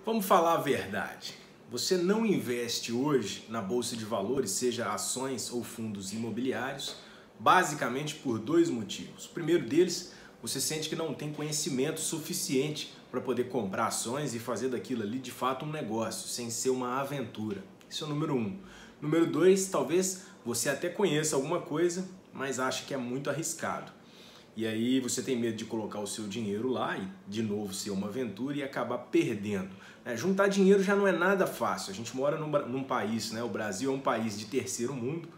Vamos falar a verdade. Você não investe hoje na Bolsa de Valores, seja ações ou fundos imobiliários, basicamente por dois motivos. O primeiro deles, você sente que não tem conhecimento suficiente para poder comprar ações e fazer daquilo ali de fato um negócio, sem ser uma aventura. Esse é o número um. Número dois, talvez você até conheça alguma coisa, mas acha que é muito arriscado. E aí você tem medo de colocar o seu dinheiro lá e de novo ser uma aventura e acabar perdendo. Juntar dinheiro já não é nada fácil. A gente mora num país, o Brasil é um país de terceiro mundo,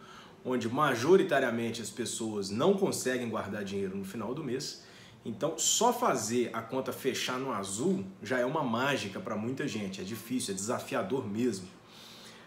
onde majoritariamente as pessoas não conseguem guardar dinheiro no final do mês. Então só fazer a conta fechar no azul já é uma mágica para muita gente. É difícil, é desafiador mesmo.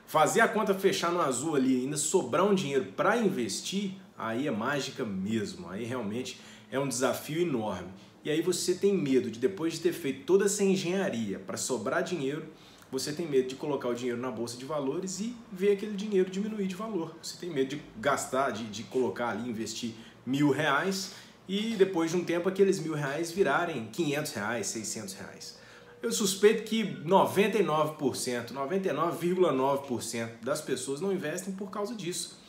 Fazer a conta fechar no azul ali e ainda sobrar um dinheiro para investir, aí é mágica mesmo. Aí realmente é um desafio enorme. E aí você tem medo de, depois de ter feito toda essa engenharia para sobrar dinheiro, você tem medo de colocar o dinheiro na Bolsa de Valores e ver aquele dinheiro diminuir de valor. Você tem medo de gastar, de colocar ali, investir R$1.000 e depois de um tempo aqueles R$1.000 virarem R$500, R$600. Eu suspeito que 99%, 99,9% das pessoas não investem por causa disso.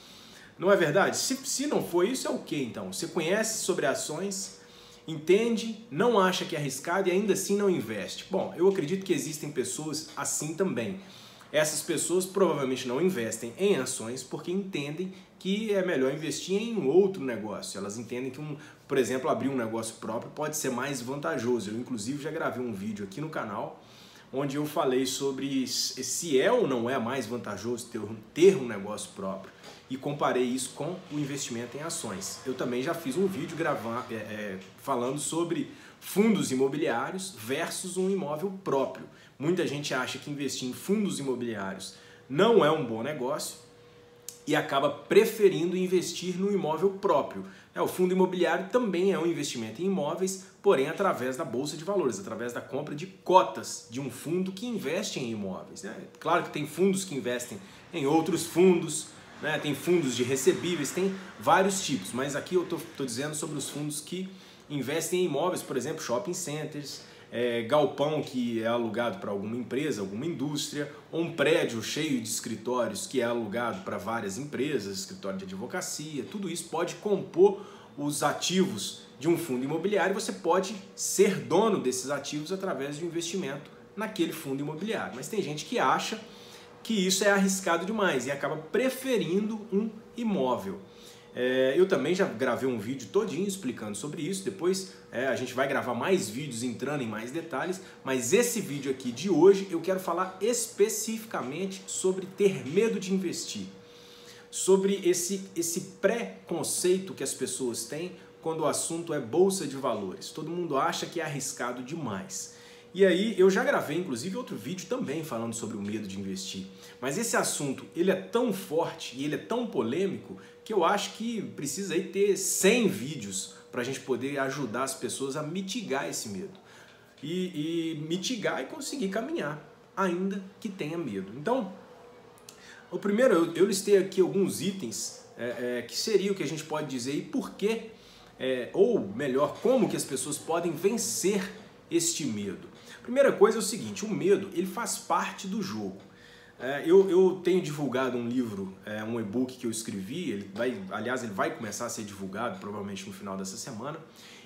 Não é verdade? Se não for isso, é o que então? Você conhece sobre ações, entende, não acha que é arriscado e ainda assim não investe. Bom, eu acredito que existem pessoas assim também. Essas pessoas provavelmente não investem em ações porque entendem que é melhor investir em um outro negócio. Elas entendem que, por exemplo, abrir um negócio próprio pode ser mais vantajoso. Eu, inclusive, já gravei um vídeo aqui no canal onde eu falei sobre se é ou não é mais vantajoso ter um negócio próprio e comparei isso com o investimento em ações. Eu também já fiz um vídeo falando sobre fundos imobiliários versus um imóvel próprio. Muita gente acha que investir em fundos imobiliários não é um bom negócio e acaba preferindo investir no imóvel próprio. O fundo imobiliário também é um investimento em imóveis, porém através da Bolsa de Valores, através da compra de cotas de um fundo que investe em imóveis. Claro que tem fundos que investem em outros fundos, tem fundos de recebíveis, tem vários tipos, mas aqui eu estou dizendo sobre os fundos que investem em imóveis, por exemplo, shopping centers, galpão que é alugado para alguma empresa, alguma indústria, ou um prédio cheio de escritórios que é alugado para várias empresas, escritório de advocacia, tudo isso pode compor os ativos de um fundo imobiliário e você pode ser dono desses ativos através de um investimento naquele fundo imobiliário. Mas tem gente que acha que isso é arriscado demais e acaba preferindo um imóvel. Eu também já gravei um vídeo todinho explicando sobre isso, depois a gente vai gravar mais vídeos entrando em mais detalhes, mas esse vídeo aqui de hoje eu quero falar especificamente sobre ter medo de investir, sobre esse pré-conceito que as pessoas têm quando o assunto é Bolsa de Valores. Todo mundo acha que é arriscado demais. E aí eu já gravei inclusive outro vídeo também falando sobre o medo de investir. Mas esse assunto ele é tão forte e ele é tão polêmico que eu acho que precisa aí ter 100 vídeos para a gente poder ajudar as pessoas a mitigar esse medo. E mitigar e conseguir caminhar, ainda que tenha medo. Então, o primeiro, eu listei aqui alguns itens que seria o que a gente pode dizer e por quê, ou melhor, como que as pessoas podem vencer este medo. Primeira coisa é o seguinte, o medo ele faz parte do jogo. Eu tenho divulgado um livro, um e-book que eu escrevi, aliás, ele vai começar a ser divulgado provavelmente no final dessa semana,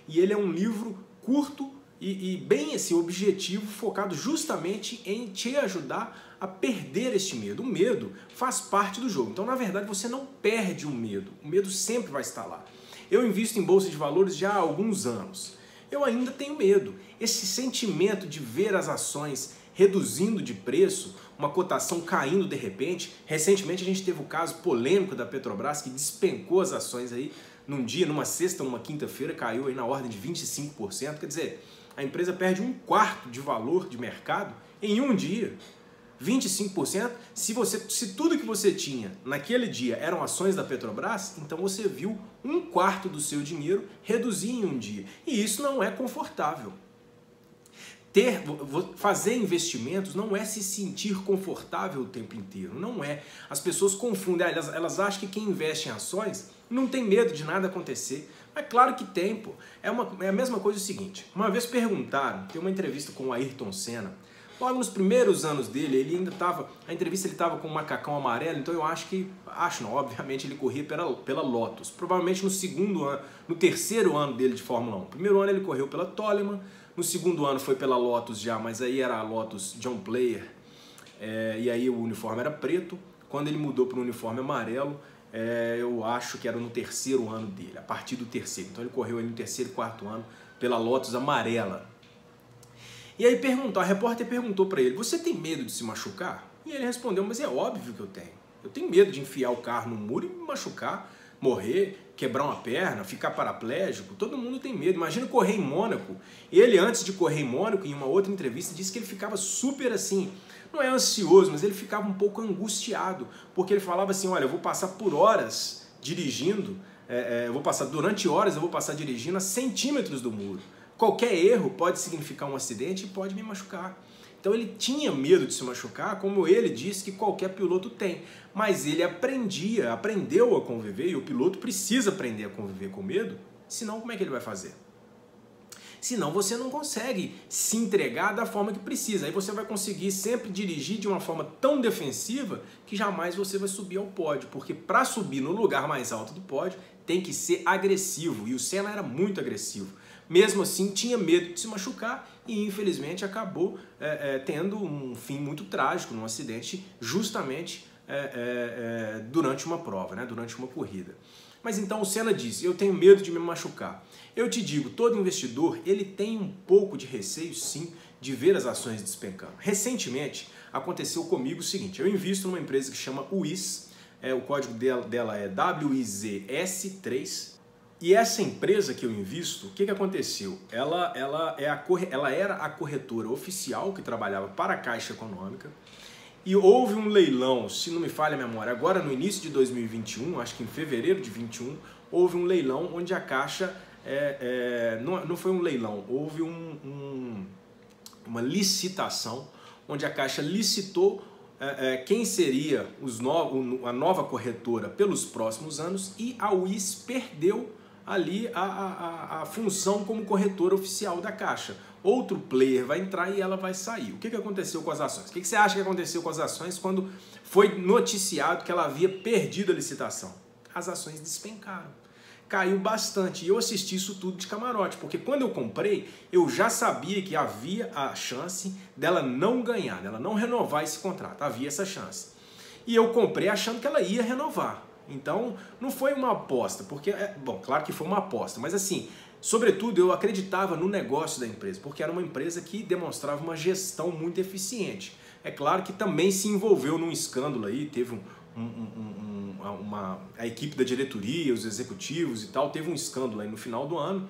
e ele é um livro curto e bem objetivo, focado justamente em te ajudar a perder este medo. O medo faz parte do jogo, então na verdade você não perde o medo sempre vai estar lá. Eu invisto em Bolsa de Valores já há alguns anos. Eu ainda tenho medo. Esse sentimento de ver as ações reduzindo de preço, uma cotação caindo de repente. Recentemente a gente teve o caso polêmico da Petrobras que despencou as ações aí num dia, numa sexta, numa quinta-feira, caiu aí na ordem de 25%. Quer dizer, a empresa perde 1/4 de valor de mercado em um dia. 25%, se tudo que você tinha naquele dia eram ações da Petrobras, então você viu 1/4 do seu dinheiro reduzir em um dia. E isso não é confortável. Fazer investimentos não é se sentir confortável o tempo inteiro, não é. As pessoas confundem, elas acham que quem investe em ações não tem medo de nada acontecer. Mas claro que tem, pô. É a mesma coisa o seguinte, uma vez perguntaram, tem uma entrevista com o Ayrton Senna, Logo nos primeiros anos dele, ele ainda estava, a entrevista ele estava com um macacão amarelo, então eu obviamente ele corria pela Lotus. Provavelmente no segundo ano, no terceiro ano dele de Fórmula 1. No primeiro ano ele correu pela Toleman, no segundo ano foi pela Lotus já, mas aí era a Lotus John Player, e aí o uniforme era preto. Quando ele mudou para o uniforme amarelo, eu acho que era no terceiro ano dele, a partir do terceiro. Então ele correu ali no terceiro e quarto ano pela Lotus amarela. E aí a repórter perguntou para ele, você tem medo de se machucar? E ele respondeu, mas é óbvio que eu tenho. Eu tenho medo de enfiar o carro no muro e me machucar, morrer, quebrar uma perna, ficar paraplégico. Todo mundo tem medo. Imagina correr em Mônaco. Ele, antes de correr em Mônaco, em uma outra entrevista, disse que ele ficava super assim, não é ansioso, mas ele ficava um pouco angustiado, porque ele falava assim, olha, eu vou passar por horas dirigindo, durante horas eu vou passar dirigindo a centímetros do muro. Qualquer erro pode significar um acidente e pode me machucar. Então ele tinha medo de se machucar, como ele disse que qualquer piloto tem. Mas ele aprendeu a conviver, e o piloto precisa aprender a conviver com medo, senão como é que ele vai fazer? Senão você não consegue se entregar da forma que precisa. Aí você vai conseguir sempre dirigir de uma forma tão defensiva que jamais você vai subir ao pódio. Porque para subir no lugar mais alto do pódio tem que ser agressivo. E o Senna era muito agressivo. Mesmo assim, tinha medo de se machucar e, infelizmente, acabou tendo um fim muito trágico num acidente justamente durante uma prova, né? Durante uma corrida. Mas então o Senna disse, eu tenho medo de me machucar. Eu te digo, todo investidor ele tem um pouco de receio, sim, de ver as ações despencando. Recentemente, aconteceu comigo o seguinte, eu invisto numa empresa que chama WIZ, o código dela é WIZS3, e essa empresa que eu invisto, o que aconteceu? Ela era a corretora oficial que trabalhava para a Caixa Econômica, e houve um leilão, se não me falha a memória, agora no início de 2021, acho que em fevereiro de 2021, houve um leilão onde a Caixa, não foi um leilão, houve uma licitação, onde a Caixa licitou quem seria a nova corretora pelos próximos anos, e a WIZ perdeu ali a função como corretora oficial da Caixa. Outro player vai entrar e ela vai sair. O que aconteceu com as ações? O que você acha que aconteceu com as ações quando foi noticiado que ela havia perdido a licitação? As ações despencaram. Caiu bastante. E eu assisti isso tudo de camarote, porque quando eu comprei, eu já sabia que havia a chance dela não ganhar, dela não renovar esse contrato. Havia essa chance. E eu comprei achando que ela ia renovar. Então, não foi uma aposta, porque, bom, claro que foi uma aposta, mas assim, sobretudo eu acreditava no negócio da empresa, porque era uma empresa que demonstrava uma gestão muito eficiente. É claro que também se envolveu num escândalo aí, teve a equipe da diretoria, os executivos e tal, teve um escândalo aí no final do ano,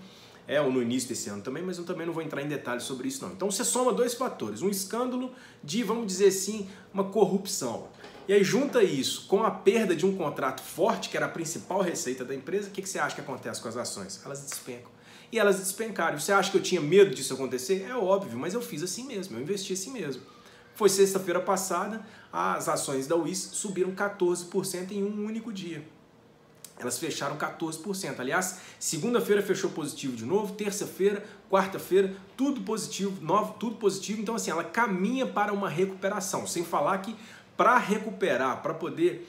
ou no início desse ano também, mas eu também não vou entrar em detalhes sobre isso não. Então você soma dois fatores, um escândalo de, vamos dizer assim, uma corrupção. E aí junta isso com a perda de um contrato forte, que era a principal receita da empresa, o que você acha que acontece com as ações? Elas despencam. E elas despencaram. Você acha que eu tinha medo disso acontecer? É óbvio, mas eu fiz assim mesmo, eu investi assim mesmo. Foi sexta-feira passada, as ações da WIZ subiram 14% em um único dia. Elas fecharam 14%. Aliás, segunda-feira fechou positivo de novo, terça-feira, quarta-feira, tudo positivo, tudo positivo. Então assim, ela caminha para uma recuperação, sem falar que para recuperar, para poder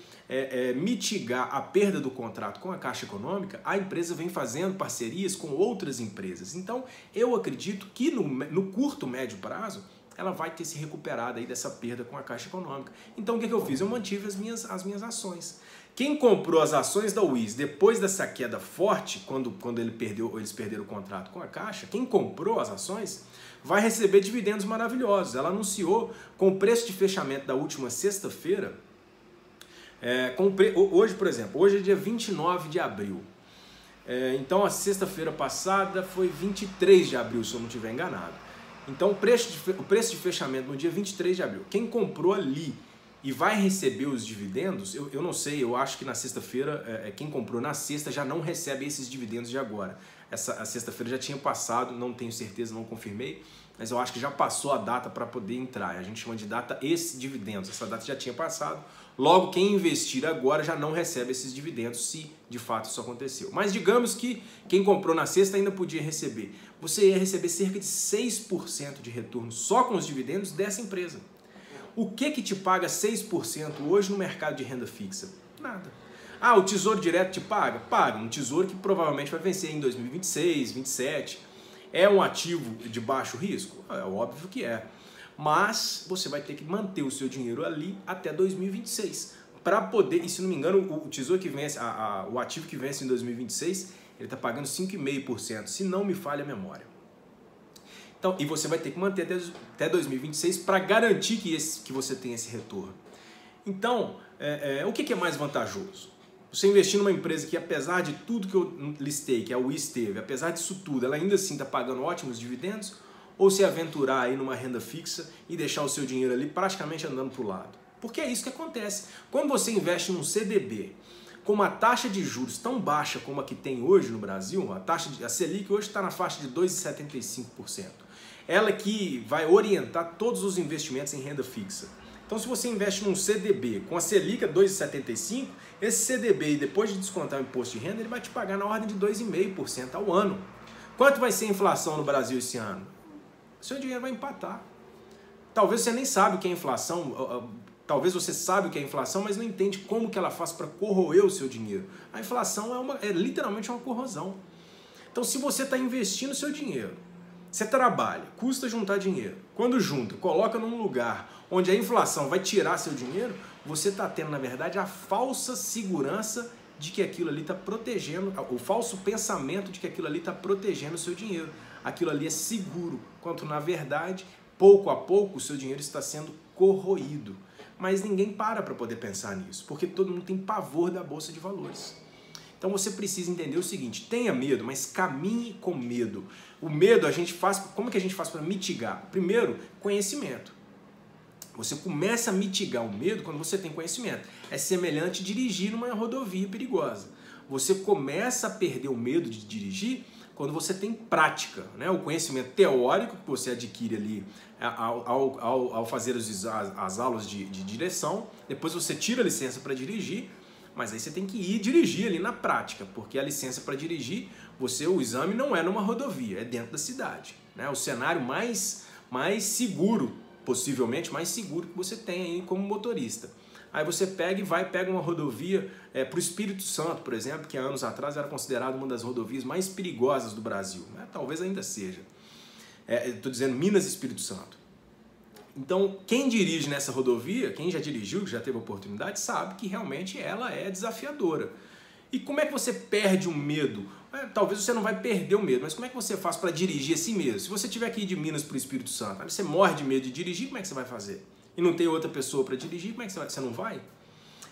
mitigar a perda do contrato com a Caixa Econômica, a empresa vem fazendo parcerias com outras empresas. Então, eu acredito que no curto, médio prazo, ela vai ter se recuperado aí dessa perda com a Caixa Econômica. Então, o que eu fiz? Eu mantive as minhas ações. Quem comprou as ações da WIZ depois dessa queda forte, quando eles perderam o contrato com a Caixa, quem comprou as ações vai receber dividendos maravilhosos. Ela anunciou com o preço de fechamento da última sexta-feira, hoje, por exemplo, hoje é dia 29 de abril. Então a sexta-feira passada foi 23 de abril, se eu não estiver enganado. Então o preço de fechamento no dia 23 de abril, quem comprou ali e vai receber os dividendos, eu não sei, eu acho que na sexta-feira, quem comprou na sexta já não recebe esses dividendos de agora. A sexta-feira já tinha passado, não tenho certeza, não confirmei, mas eu acho que já passou a data para poder entrar. A gente chama de data ex-dividendos. Essa data já tinha passado. Logo, quem investir agora já não recebe esses dividendos, se de fato isso aconteceu. Mas digamos que quem comprou na sexta ainda podia receber. Você ia receber cerca de 6% de retorno só com os dividendos dessa empresa. O que te paga 6% hoje no mercado de renda fixa? Nada. Ah, o Tesouro Direto te paga? Paga. Um tesouro que provavelmente vai vencer em 2026, 2027. É um ativo de baixo risco? É óbvio que é. Mas você vai ter que manter o seu dinheiro ali até 2026 para poder, e se não me engano, o tesouro que vence, o ativo que vence em 2026, ele está pagando 5,5%, se não me falha a memória. Então, e você vai ter que manter até 2026 para garantir que você tenha esse retorno. Então, o que é mais vantajoso? Você investir numa empresa que, apesar de tudo que eu listei, que a Wiz teve, apesar disso tudo, ela ainda assim está pagando ótimos dividendos, ou se aventurar aí numa renda fixa e deixar o seu dinheiro ali praticamente andando para o lado? Porque é isso que acontece. Quando você investe num CDB com uma taxa de juros tão baixa como a que tem hoje no Brasil, a Selic hoje está na faixa de 2,75%. Ela que vai orientar todos os investimentos em renda fixa. Então, se você investe num CDB com a Selic a 2,75%, esse CDB, depois de descontar o imposto de renda, ele vai te pagar na ordem de 2,5% ao ano. Quanto vai ser a inflação no Brasil esse ano? Seu dinheiro vai empatar. Talvez você nem sabe o que é inflação, talvez você sabe o que é inflação, mas não entende como que ela faz para corroer o seu dinheiro. A inflação é literalmente uma corrosão. Então, se você está investindo seu dinheiro, você trabalha, custa juntar dinheiro, quando junta, coloca num lugar onde a inflação vai tirar seu dinheiro, você está tendo, na verdade, a falsa segurança de que aquilo ali está protegendo, o falso pensamento de que aquilo ali está protegendo o seu dinheiro. Aquilo ali é seguro, quanto na verdade, pouco a pouco, o seu dinheiro está sendo corroído. Mas ninguém para poder pensar nisso, porque todo mundo tem pavor da Bolsa de Valores. Então você precisa entender o seguinte, tenha medo, mas caminhe com medo. O medo a gente faz, como que a gente faz para mitigar? Primeiro, conhecimento. Você começa a mitigar o medo quando você tem conhecimento. É semelhante a dirigir numa rodovia perigosa. Você começa a perder o medo de dirigir quando você tem prática, né? O conhecimento teórico que você adquire ali ao fazer as aulas de direção, depois você tira a licença para dirigir, mas aí você tem que ir dirigir ali na prática, porque a licença para dirigir, o exame não é numa rodovia, é dentro da cidade, né? O cenário mais seguro, possivelmente mais seguro que você tem aí como motorista. Aí você pega uma rodovia para o Espírito Santo, por exemplo, que há anos atrás era considerada uma das rodovias mais perigosas do Brasil, né? Talvez ainda seja. Estou dizendo Minas e Espírito Santo. Então, quem dirige nessa rodovia, quem já dirigiu, que já teve oportunidade, sabe que realmente ela é desafiadora. E como é que você perde o medo? Talvez você não vai perder o medo, mas como é que você faz para dirigir esse medo? Se você tiver que ir de Minas para o Espírito Santo, aí você morre de medo de dirigir, como é que você vai fazer? E não tem outra pessoa para dirigir, como é que você não vai?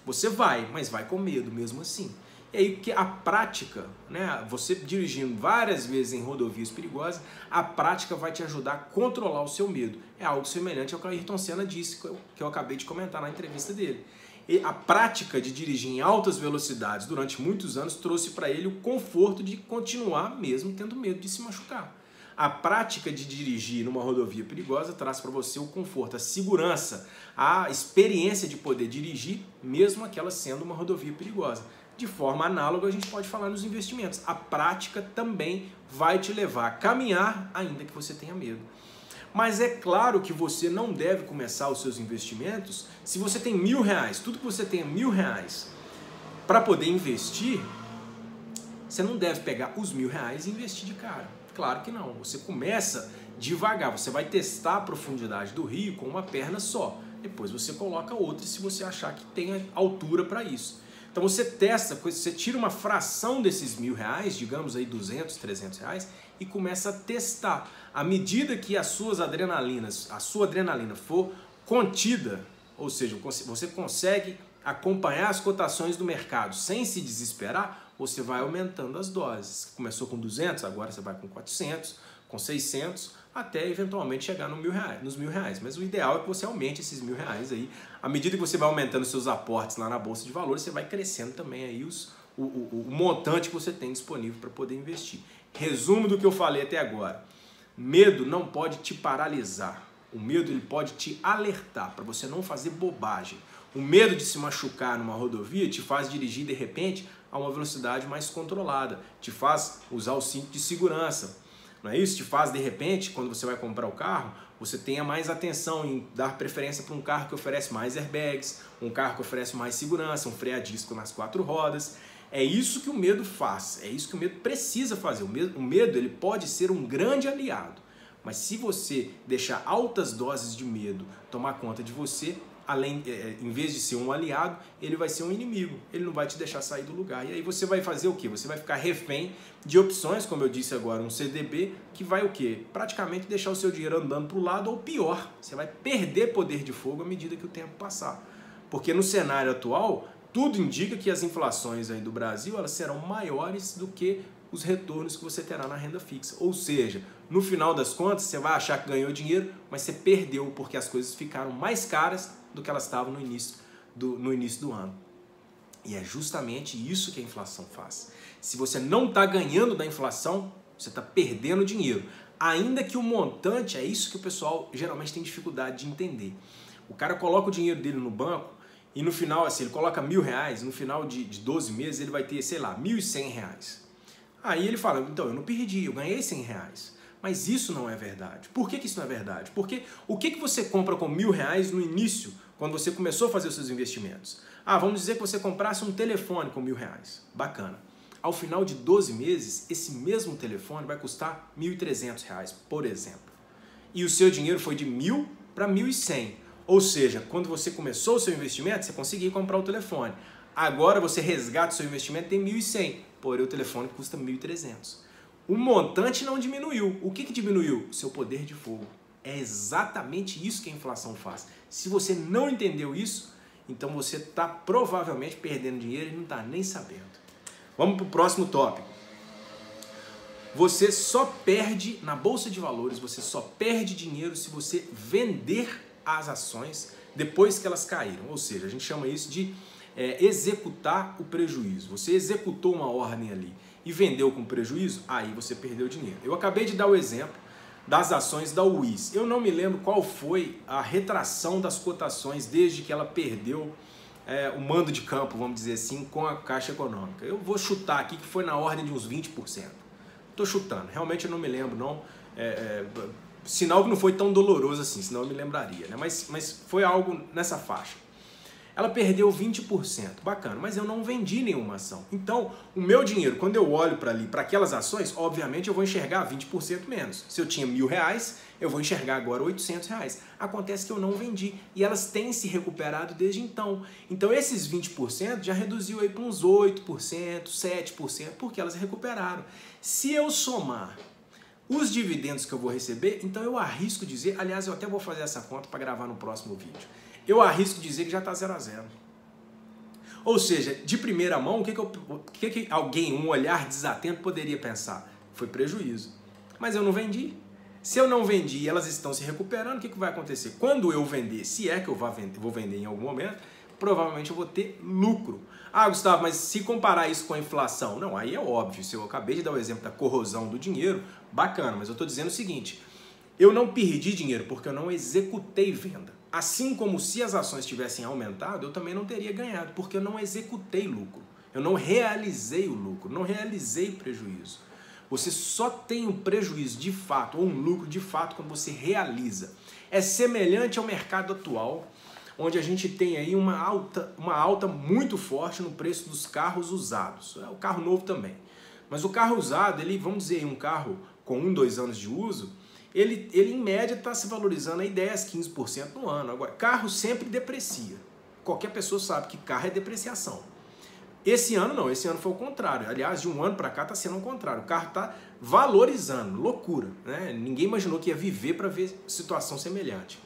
Você vai, mas vai com medo mesmo assim. E aí que a prática, né, você dirigindo várias vezes em rodovias perigosas, a prática vai te ajudar a controlar o seu medo. É algo semelhante ao que o Ayrton Senna disse, que eu acabei de comentar na entrevista dele. E a prática de dirigir em altas velocidades durante muitos anos trouxe para ele o conforto de continuar mesmo tendo medo de se machucar. A prática de dirigir numa rodovia perigosa traz para você o conforto, a segurança, a experiência de poder dirigir, mesmo aquela sendo uma rodovia perigosa. De forma análoga, a gente pode falar nos investimentos. A prática também vai te levar a caminhar, ainda que você tenha medo. Mas é claro que você não deve começar os seus investimentos se você tem R$1.000, tudo que você tem é R$1.000. Para poder investir, você não deve pegar os R$1.000 e investir de cara. Claro que não. Você começa devagar, você vai testar a profundidade do rio com uma perna só. Depois você coloca outra se você achar que tem altura para isso. Então você testa, você tira uma fração desses R$1.000, digamos aí R$200, R$300, e começa a testar. À medida que a sua adrenalina for contida, ou seja, você consegue acompanhar as cotações do mercado sem se desesperar, você vai aumentando as doses. Começou com 200, agora você vai com 400, com 600, até eventualmente chegar nos R$1.000. Mas o ideal é que você aumente esses R$1.000 aí. À medida que você vai aumentando seus aportes lá na Bolsa de Valores, você vai crescendo também aí o montante que você tem disponível para poder investir. Resumo do que eu falei até agora. Medo não pode te paralisar. O medo ele pode te alertar para você não fazer bobagem. O medo de se machucar numa rodovia te faz dirigir de repente a uma velocidade mais controlada, te faz usar o cinto de segurança. Não é isso? Te faz de repente, quando você vai comprar o carro, você tenha mais atenção em dar preferência para um carro que oferece mais airbags, um carro que oferece mais segurança, um freio a disco nas 4 rodas. É isso que o medo faz, é isso que o medo precisa fazer. O medo ele pode ser um grande aliado, mas se você deixar altas doses de medo tomar conta de você, em vez de ser um aliado, ele vai ser um inimigo, ele não vai te deixar sair do lugar. E aí você vai fazer o quê? Você vai ficar refém de opções, como eu disse agora, um CDB, que vai o quê? Praticamente deixar o seu dinheiro andando para o lado, ou pior, você vai perder poder de fogo à medida que o tempo passar. Porque no cenário atual, tudo indica que as inflações aí do Brasil elas serão maiores do que os retornos que você terá na renda fixa. Ou seja, no final das contas, você vai achar que ganhou dinheiro, mas você perdeu porque as coisas ficaram mais caras do que elas estavam no início do ano. E é justamente isso que a inflação faz. Se você não está ganhando da inflação, você está perdendo dinheiro. Ainda que o montante, é isso que o pessoal geralmente tem dificuldade de entender. O cara coloca o dinheiro dele no banco e no final, assim, ele coloca R$1.000, no final de 12 meses ele vai ter, sei lá, R$1.100. Aí ele fala, então eu não perdi, eu ganhei R$100. Mas isso não é verdade. Por que isso não é verdade? Porque o que você compra com R$1.000 no início, quando você começou a fazer os seus investimentos? Ah, vamos dizer que você comprasse um telefone com R$1.000. Bacana. Ao final de 12 meses, esse mesmo telefone vai custar R$1.300, por exemplo. E o seu dinheiro foi de R$1.000 para R$1.100. Ou seja, quando você começou o seu investimento, você conseguia comprar o telefone. Agora você resgata o seu investimento e tem R$1.100, porém o telefone custa R$1.300. O montante não diminuiu. O que diminuiu? O seu poder de fogo. É exatamente isso que a inflação faz. Se você não entendeu isso, então você está provavelmente perdendo dinheiro e não está nem sabendo. Vamos para o próximo tópico. Você só perde na Bolsa de Valores, você só perde dinheiro se você vender as ações depois que elas caíram. Ou seja, a gente chama isso de executar o prejuízo. Você executou uma ordem ali e vendeu com prejuízo, aí você perdeu dinheiro. Eu acabei de dar o exemplo das ações da UIS. Eu não me lembro qual foi a retração das cotações desde que ela perdeu o mando de campo, vamos dizer assim, com a Caixa Econômica. Eu vou chutar aqui que foi na ordem de uns 20%. Estou chutando, realmente eu não me lembro, não. Sinal que não foi tão doloroso assim, senão eu me lembraria, né? Mas foi algo nessa faixa. Ela perdeu 20%, bacana, mas eu não vendi nenhuma ação. Então, o meu dinheiro, quando eu olho para ali, para aquelas ações, obviamente eu vou enxergar 20% menos. Se eu tinha R$1.000, eu vou enxergar agora R$800. Acontece que eu não vendi e elas têm se recuperado desde então. Então, esses 20% já reduziu aí para uns 8%, 7%, porque elas recuperaram. Se eu somar os dividendos que eu vou receber, então eu arrisco dizer, aliás, eu até vou fazer essa conta para gravar no próximo vídeo. Eu arrisco dizer que já está 0 a 0. Ou seja, de primeira mão, o que alguém, um olhar desatento, poderia pensar? Foi prejuízo. Mas eu não vendi. Se eu não vendi e elas estão se recuperando, o que vai acontecer? Quando eu vender, se é que eu vou vender em algum momento, provavelmente eu vou ter lucro. Ah, Gustavo, mas se comparar isso com a inflação? Não, aí é óbvio. Se eu acabei de dar o exemplo da corrosão do dinheiro, bacana. Mas eu estou dizendo o seguinte, eu não perdi dinheiro porque eu não executei venda. Assim como se as ações tivessem aumentado, eu também não teria ganhado, porque eu não executei lucro. Eu não realizei o lucro, não realizei o prejuízo. Você só tem um prejuízo de fato, ou um lucro de fato, quando você realiza. É semelhante ao mercado atual, onde a gente tem aí uma alta muito forte no preço dos carros usados. O carro novo também. Mas o carro usado, vamos dizer, um carro com 1, 2 anos de uso, ele em média está se valorizando aí 10, 15% no ano. Agora, carro sempre deprecia. Qualquer pessoa sabe que carro é depreciação. Esse ano não, esse ano foi o contrário. Aliás, de um ano para cá está sendo o contrário. O carro está valorizando, loucura, né? Ninguém imaginou que ia viver para ver situação semelhante.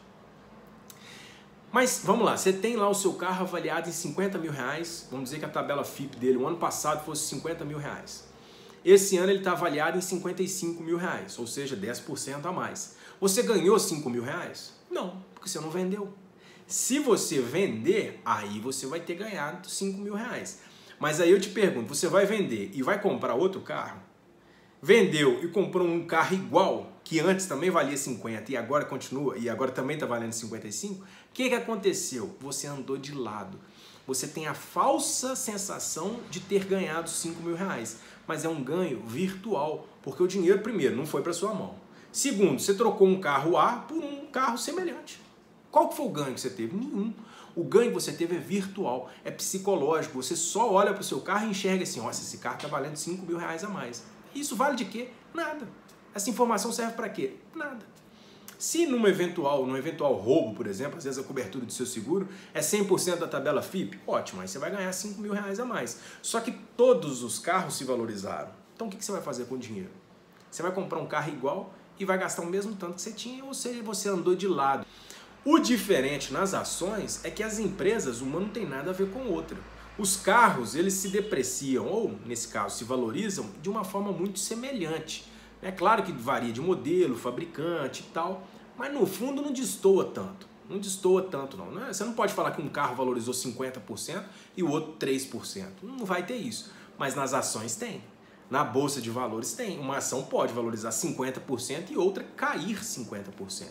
Mas vamos lá, você tem lá o seu carro avaliado em R$50.000. Vamos dizer que a tabela FIPE dele o ano passado fosse R$50.000. Esse ano ele está avaliado em R$55.000, ou seja, 10% a mais. Você ganhou R$5.000? Não, porque você não vendeu. Se você vender, aí você vai ter ganhado R$5.000. Mas aí eu te pergunto, você vai vender e vai comprar outro carro? Vendeu e comprou um carro igual? que antes também valia 50 e agora continua, e agora também está valendo 55, o que aconteceu? Você andou de lado. Você tem a falsa sensação de ter ganhado 5 mil reais, mas é um ganho virtual, porque o dinheiro, primeiro, não foi para sua mão. Segundo, você trocou um carro A por um carro semelhante. Qual que foi o ganho que você teve? Nenhum. O ganho que você teve é virtual, é psicológico. Você só olha para o seu carro e enxerga assim, nossa, esse carro está valendo 5 mil reais a mais. Isso vale de quê? Nada. Essa informação serve para quê? Nada. Se num eventual roubo, por exemplo, às vezes a cobertura do seu seguro é 100% da tabela FIP, ótimo, aí você vai ganhar 5 mil reais a mais. Só que todos os carros se valorizaram. Então o que você vai fazer com o dinheiro? Você vai comprar um carro igual e vai gastar o mesmo tanto que você tinha, ou seja, você andou de lado. O diferente nas ações é que as empresas, uma não tem nada a ver com outra. Os carros, eles se depreciam, ou nesse caso se valorizam, de uma forma muito semelhante. É claro que varia de modelo, fabricante e tal, mas no fundo não destoa tanto. Não destoa tanto não. Você não pode falar que um carro valorizou 50% e o outro 3%. Não vai ter isso. Mas nas ações tem. Na bolsa de valores tem. Uma ação pode valorizar 50% e outra cair 50%.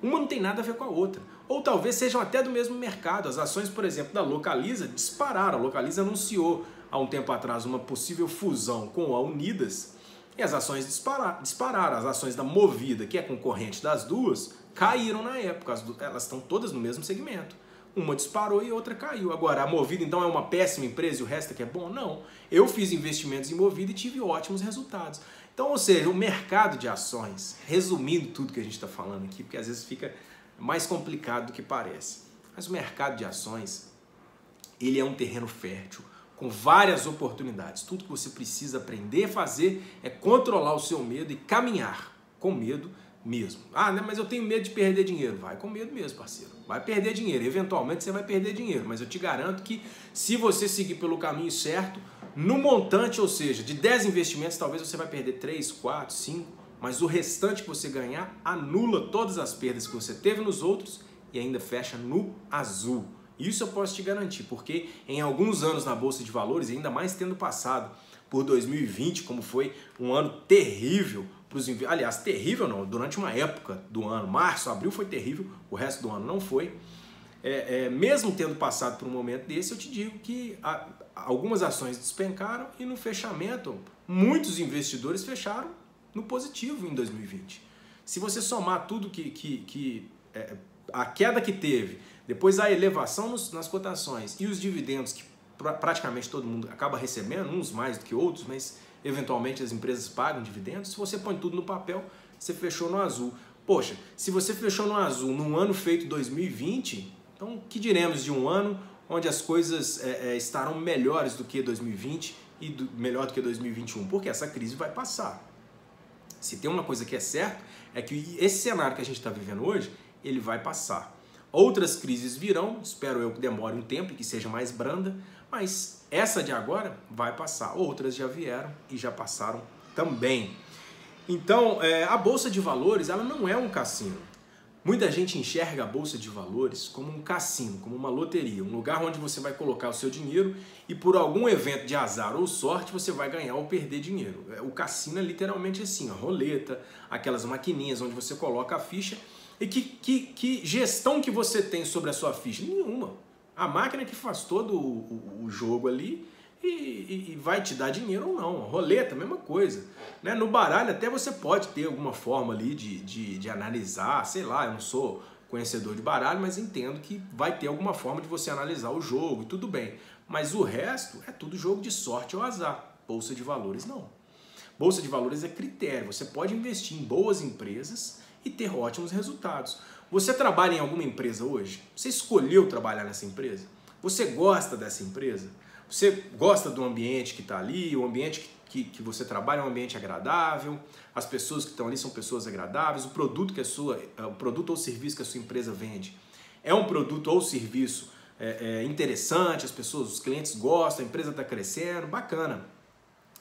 Uma não tem nada a ver com a outra. Ou talvez sejam até do mesmo mercado. As ações, por exemplo, da Localiza dispararam. A Localiza anunciou há um tempo atrás uma possível fusão com a Unidas e as ações dispararam. As ações da Movida, que é concorrente das duas, caíram na época. Elas estão todas no mesmo segmento. Uma disparou e outra caiu. Agora, a Movida então é uma péssima empresa e o resto é que é bom? Não. Eu fiz investimentos em Movida e tive ótimos resultados. Então, ou seja, o mercado de ações, resumindo tudo que a gente está falando aqui, porque às vezes fica mais complicado do que parece, mas o mercado de ações, ele é um terreno fértil, com várias oportunidades. Tudo que você precisa aprender a fazer é controlar o seu medo e caminhar com medo mesmo. Ah, né, mas eu tenho medo de perder dinheiro. Vai com medo mesmo, parceiro. Vai perder dinheiro. Eventualmente você vai perder dinheiro, mas eu te garanto que se você seguir pelo caminho certo, no montante, ou seja, de 10 investimentos, talvez você vai perder 3, 4, 5, mas o restante que você ganhar anula todas as perdas que você teve nos outros e ainda fecha no azul. Isso eu posso te garantir, porque em alguns anos na Bolsa de Valores, ainda mais tendo passado por 2020, como foi um ano terrível para os investidores, aliás, terrível não, durante uma época do ano, março, abril foi terrível, o resto do ano não foi. Mesmo tendo passado por um momento desse, eu te digo que algumas ações despencaram e no fechamento, muitos investidores fecharam no positivo em 2020. Se você somar tudo a queda que teve, depois a elevação nas cotações e os dividendos que praticamente todo mundo acaba recebendo, uns mais do que outros, mas eventualmente as empresas pagam dividendos, se você põe tudo no papel, você fechou no azul. Poxa, se você fechou no azul num ano feito 2020, então o que diremos de um ano onde as coisas estarão melhores do que 2020 e melhor do que 2021? Porque essa crise vai passar. Se tem uma coisa que é certa, é que esse cenário que a gente está vivendo hoje, ele vai passar. Outras crises virão, espero eu que demore um tempo e que seja mais branda, mas essa de agora vai passar. Outras já vieram e já passaram também. Então, a Bolsa de Valores, ela não é um cassino. Muita gente enxerga a Bolsa de Valores como um cassino, como uma loteria, um lugar onde você vai colocar o seu dinheiro e por algum evento de azar ou sorte você vai ganhar ou perder dinheiro. O cassino é literalmente assim, a roleta, aquelas maquininhas onde você coloca a ficha. E que gestão que você tem sobre a sua ficha? Nenhuma. A máquina que faz todo o jogo ali e vai te dar dinheiro ou não. A roleta, mesma coisa. Né? No baralho até você pode ter alguma forma ali de analisar, sei lá, eu não sou conhecedor de baralho, mas entendo que vai ter alguma forma de você analisar o jogo e tudo bem. Mas o resto é tudo jogo de sorte ou azar. Bolsa de Valores não. Bolsa de Valores é critério. Você pode investir em boas empresas e ter ótimos resultados. Você trabalha em alguma empresa hoje? Você escolheu trabalhar nessa empresa? Você gosta dessa empresa? Você gosta do ambiente que está ali? O ambiente que você trabalha é um ambiente agradável? As pessoas que estão ali são pessoas agradáveis? O produto o produto ou serviço que a sua empresa vende é um produto ou serviço interessante? As pessoas, os clientes gostam, a empresa está crescendo? Bacana.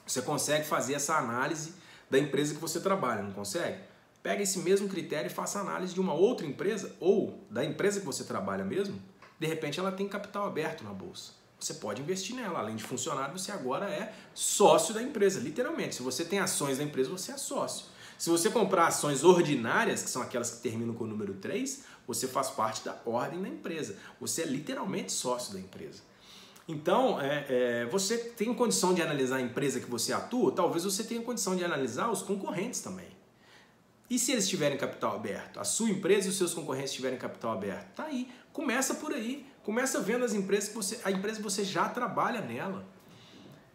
Você consegue fazer essa análise da empresa que você trabalha, não consegue? Pega esse mesmo critério e faça análise de uma outra empresa ou da empresa que você trabalha mesmo. De repente ela tem capital aberto na bolsa. Você pode investir nela. Além de funcionário, você agora é sócio da empresa, literalmente. Se você tem ações da empresa, você é sócio. Se você comprar ações ordinárias, que são aquelas que terminam com o número 3, você faz parte da ordem da empresa. Você é literalmente sócio da empresa. Então, você tem condição de analisar a empresa que você atua, talvez você tenha condição de analisar os concorrentes também. E se eles tiverem capital aberto? A sua empresa e os seus concorrentes tiverem capital aberto? Tá aí. Começa por aí. Começa vendo as empresas que a empresa que você já trabalha nela.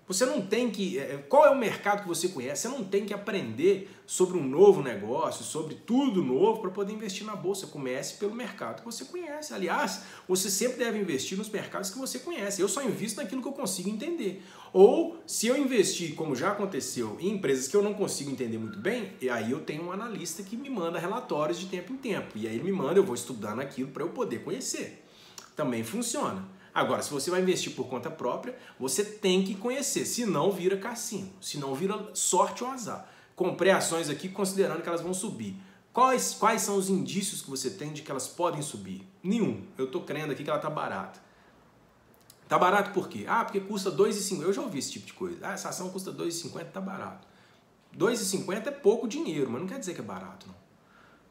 Você não tem que... Qual é o mercado que você conhece? Você não tem que aprender sobre um novo negócio, sobre tudo novo para poder investir na bolsa. Comece pelo mercado que você conhece. Aliás, você sempre deve investir nos mercados que você conhece. Eu só invisto naquilo que eu consigo entender. Ou, se eu investir, como já aconteceu, em empresas que eu não consigo entender muito bem, e aí eu tenho um analista que me manda relatórios de tempo em tempo. E aí ele me manda, eu vou estudando aquilo para eu poder conhecer. Também funciona. Agora, se você vai investir por conta própria, você tem que conhecer, senão vira cassino, senão vira sorte ou azar. Comprei ações aqui considerando que elas vão subir. Quais são os indícios que você tem de que elas podem subir? Nenhum. Eu estou crendo aqui que ela está barata. Está barato por quê? Ah, porque custa R$ 2,50. Eu já ouvi esse tipo de coisa. Ah, essa ação custa R$ 2,50, está barato. R$ 2,50 é pouco dinheiro, mas não quer dizer que é barato, não.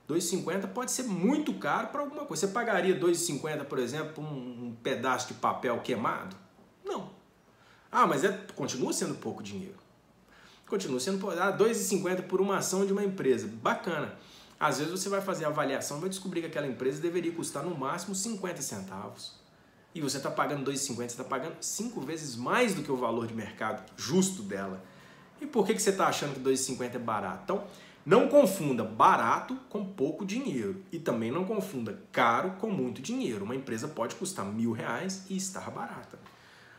R$ 2,50 pode ser muito caro para alguma coisa. Você pagaria R$ 2,50, por exemplo, por um pedaço de papel queimado? Não. Ah, mas continua sendo pouco dinheiro. Continua sendo pouco. Ah, R$ 2,50 por uma ação de uma empresa. Bacana. Às vezes você vai fazer a avaliação e vai descobrir que aquela empresa deveria custar no máximo 50 centavos. E você está pagando R$ 2,50, você está pagando 5 vezes mais do que o valor de mercado justo dela. E por que você está achando que R$ 2,50 é barato? Então, não confunda barato com pouco dinheiro e também não confunda caro com muito dinheiro. Uma empresa pode custar R$ 1.000 e estar barata.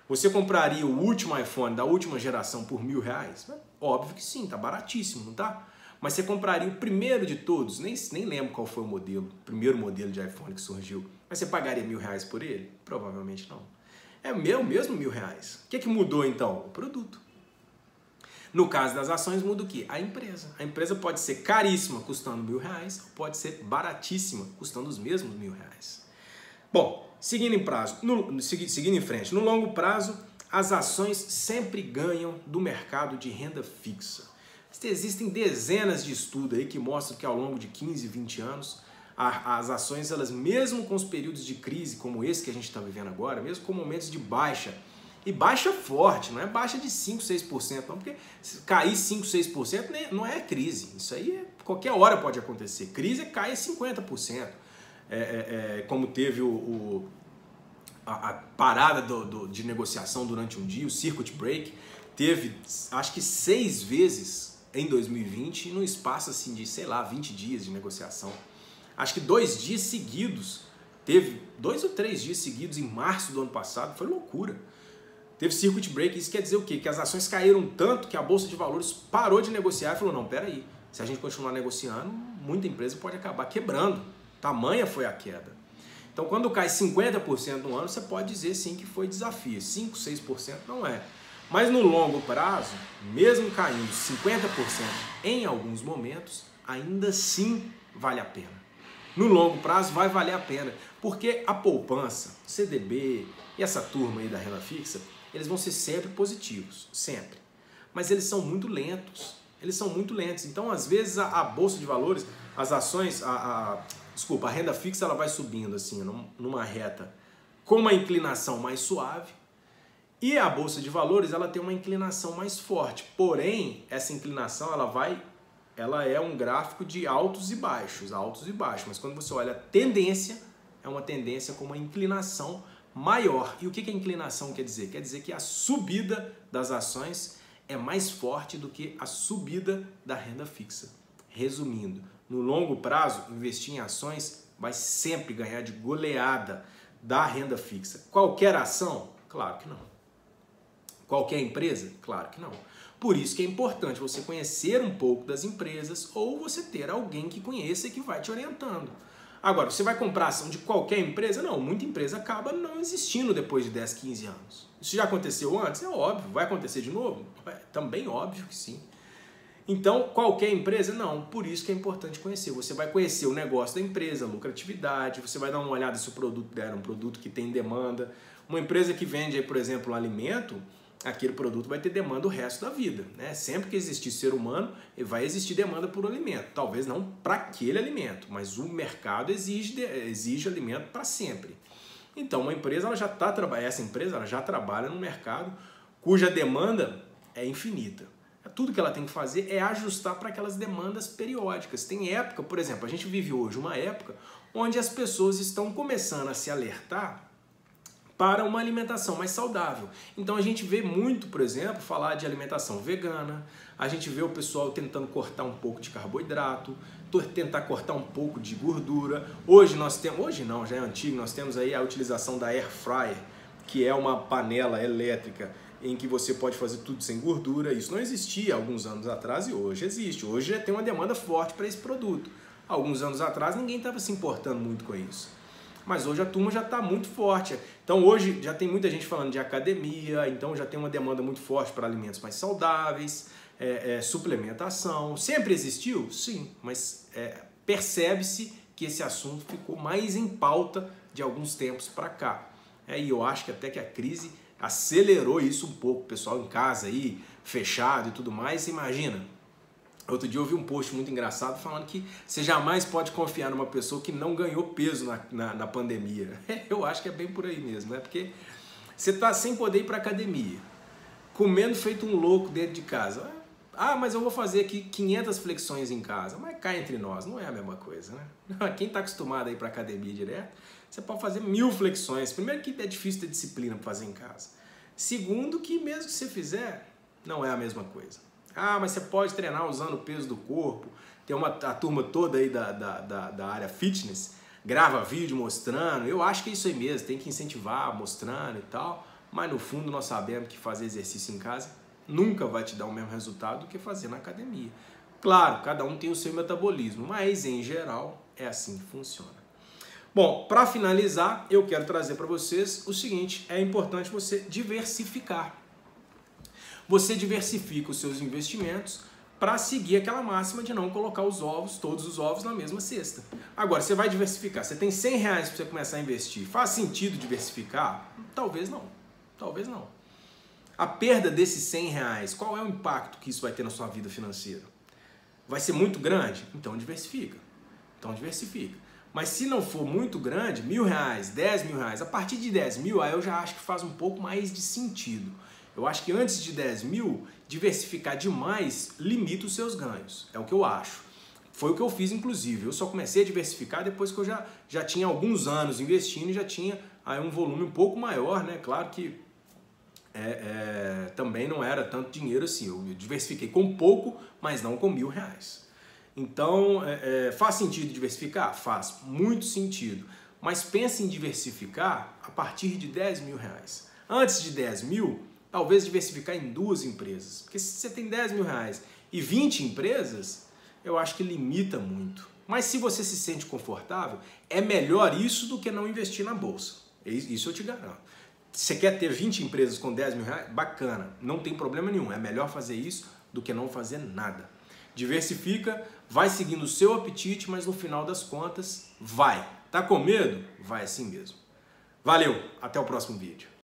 Você compraria o último iPhone da última geração por R$ 1.000? Óbvio que sim, tá baratíssimo, não tá? Mas você compraria o primeiro de todos, nem lembro qual foi o primeiro modelo de iPhone que surgiu, mas você pagaria R$ 1.000 por ele? Provavelmente não. É o mesmo R$ 1.000. O que mudou então? O produto. No caso das ações, muda o quê? A empresa. A empresa pode ser caríssima, custando R$ 1.000, pode ser baratíssima, custando os mesmos R$ 1.000. Bom, seguindo em frente, no longo prazo, as ações sempre ganham do mercado de renda fixa. Existem dezenas de estudos aí que mostram que ao longo de 15, 20 anos, as ações, elas mesmo com os períodos de crise como esse que a gente está vivendo agora, mesmo com momentos de baixa, e baixa forte, não é baixa de 5, 6%, não, porque se cair 5, 6% não é crise. Isso aí qualquer hora pode acontecer. Crise cai 50%. Como teve a parada de negociação durante um dia, o circuit break, teve acho que 6 vezes em 2020, num espaço assim de, sei lá, 20 dias de negociação. Acho que 2 dias seguidos, teve 2 ou 3 dias seguidos em março do ano passado, foi loucura. Teve circuit break, isso quer dizer o quê? Que as ações caíram tanto que a Bolsa de Valores parou de negociar e falou, não, peraí, se a gente continuar negociando, muita empresa pode acabar quebrando. Tamanha foi a queda. Então, quando cai 50% no ano, você pode dizer sim que foi desafio. 5, 6% não é. Mas no longo prazo, mesmo caindo 50% em alguns momentos, ainda assim vale a pena. No longo prazo vai valer a pena, porque a poupança, CDB e essa turma aí da renda fixa, eles vão ser sempre positivos, sempre. Mas eles são muito lentos, Então, às vezes, a Bolsa de Valores, as ações, a renda fixa, ela vai subindo assim, numa reta com uma inclinação mais suave, e a Bolsa de Valores, ela tem uma inclinação mais forte. Porém, essa inclinação, ela é um gráfico de altos e baixos. Mas quando você olha a tendência, é uma tendência com uma inclinação maior. E o que a inclinação quer dizer? Quer dizer que a subida das ações é mais forte do que a subida da renda fixa. Resumindo, no longo prazo, investir em ações vai sempre ganhar de goleada da renda fixa. Qualquer ação? Claro que não. Qualquer empresa? Claro que não. Por isso que é importante você conhecer um pouco das empresas ou você ter alguém que conheça e que vai te orientando. Agora, você vai comprar ação de qualquer empresa? Não, muita empresa acaba não existindo depois de 10, 15 anos. Isso já aconteceu antes? É óbvio. Vai acontecer de novo? Também óbvio que sim. Então, qualquer empresa? Não. Por isso que é importante conhecer. Você vai conhecer o negócio da empresa, a lucratividade, você vai dar uma olhada se o produto dela é um produto que tem demanda. Uma empresa que vende, aí, por exemplo, um alimento, aquele produto vai ter demanda o resto da vida, né? Sempre que existir ser humano, vai existir demanda por alimento. Talvez não para aquele alimento, mas o mercado exige alimento para sempre. Então, uma empresa, essa empresa ela já trabalha num mercado cuja demanda é infinita. Tudo que ela tem que fazer é ajustar para aquelas demandas periódicas. Tem época, por exemplo, a gente vive hoje uma época onde as pessoas estão começando a se alertar para uma alimentação mais saudável. Então a gente vê muito, por exemplo, falar de alimentação vegana, a gente vê o pessoal tentando cortar um pouco de carboidrato, tentar cortar um pouco de gordura. Hoje não, já é antigo, nós temos aí a utilização da Air Fryer, que é uma panela elétrica em que você pode fazer tudo sem gordura. Isso não existia alguns anos atrás e hoje existe. Hoje já tem uma demanda forte para esse produto. Alguns anos atrás ninguém estava se importando muito com isso. Mas hoje a turma já está muito forte. Então hoje já tem muita gente falando de academia, então já tem uma demanda muito forte para alimentos mais saudáveis, suplementação. Sempre existiu? Sim, mas percebe-se que esse assunto ficou mais em pauta de alguns tempos para cá. E eu acho que até que a crise acelerou isso um pouco, o pessoal em casa aí, fechado e tudo mais. Imagina, outro dia eu vi um post muito engraçado falando que você jamais pode confiar numa pessoa que não ganhou peso na pandemia. Eu acho que é bem por aí mesmo, né? Porque você está sem poder ir para academia, comendo feito um louco dentro de casa. Ah, mas eu vou fazer aqui 500 flexões em casa. Mas cá entre nós, não é a mesma coisa, né? Quem está acostumado a ir para academia direto, você pode fazer 1000 flexões. Primeiro que é difícil ter disciplina para fazer em casa. Segundo que mesmo que você fizer, não é a mesma coisa. Ah, mas você pode treinar usando o peso do corpo. Tem a turma toda aí da área fitness, grava vídeo mostrando. Eu acho que é isso aí mesmo, tem que incentivar, mostrando e tal. Mas no fundo nós sabemos que fazer exercício em casa nunca vai te dar o mesmo resultado do que fazer na academia. Claro, cada um tem o seu metabolismo, mas em geral é assim que funciona. Bom, para finalizar, eu quero trazer para vocês o seguinte: é importante você diversificar. Você diversifica os seus investimentos para seguir aquela máxima de não colocar todos os ovos na mesma cesta. Agora, você vai diversificar, você tem R$100 para você começar a investir. Faz sentido diversificar? Talvez não. Talvez não. A perda desses R$100, qual é o impacto que isso vai ter na sua vida financeira? Vai ser muito grande? Então diversifica. Mas se não for muito grande, R$1.000, R$10.000, a partir de 10 mil, aí eu já acho que faz um pouco mais de sentido. Eu acho que antes de 10 mil, diversificar demais limita os seus ganhos. É o que eu acho. Foi o que eu fiz, inclusive. Eu só comecei a diversificar depois que eu já tinha alguns anos investindo e já tinha aí um volume um pouco maior, né? Claro que também não era tanto dinheiro assim. Eu diversifiquei com pouco, mas não com R$1.000. Então, faz sentido diversificar? Faz muito sentido. Mas pense em diversificar a partir de R$10.000. Antes de 10 mil, talvez diversificar em 2 empresas. Porque se você tem R$10.000 e 20 empresas, eu acho que limita muito. Mas se você se sente confortável, é melhor isso do que não investir na bolsa. Isso eu te garanto. Você quer ter 20 empresas com R$10.000? Bacana, não tem problema nenhum. É melhor fazer isso do que não fazer nada. Diversifica, vai seguindo o seu apetite, mas no final das contas, vai. Tá com medo? Vai assim mesmo. Valeu, até o próximo vídeo.